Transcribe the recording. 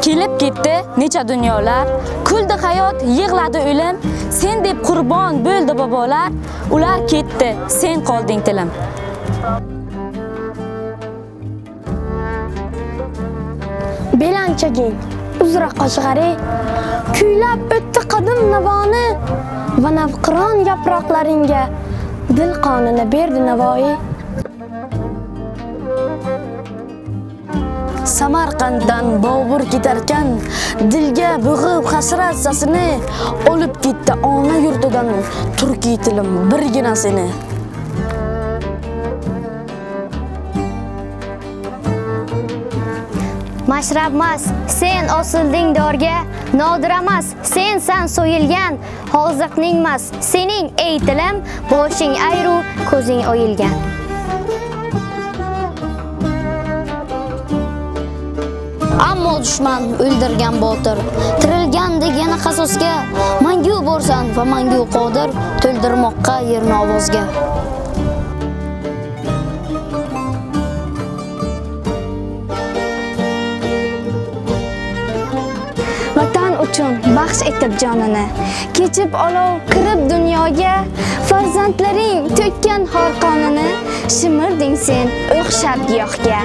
Kelib ketdi necha dunyolar, kuldi hayot, yig'ladi o'lim, sen deb qurbon bo'ldi bobolar, ular ketdi, sen qolding tilim. Belanchaging uzra qo'shg'ari, kuylab o'tdi qadim navoni va navqiron yaproqlaringga dil qonini berdi Navoiy. Samarqanddan Bobur ketarkan, dilga bug'ib hasrat sasini, olib ketdi ona yurtidan turkiy tilim birgina seni. Mashrabmas, sen osilding dorga, nodiramas, sensan so'yilgan, hoziqningmas, sening ey tilim, boshing ayru, ko'zing o'yilgan. Ammo dushman o'ldirgan botir, tirilgandek yana qasosga, mangu borsan va mangu qodir, to'ldirmoqqa yerni ovozga. Vatan uchun baxsh etib jonini, kechib olov kirib dunyoga, farzandlaring to'kkan xor qonini, shimirding sen o'xshab giyohga.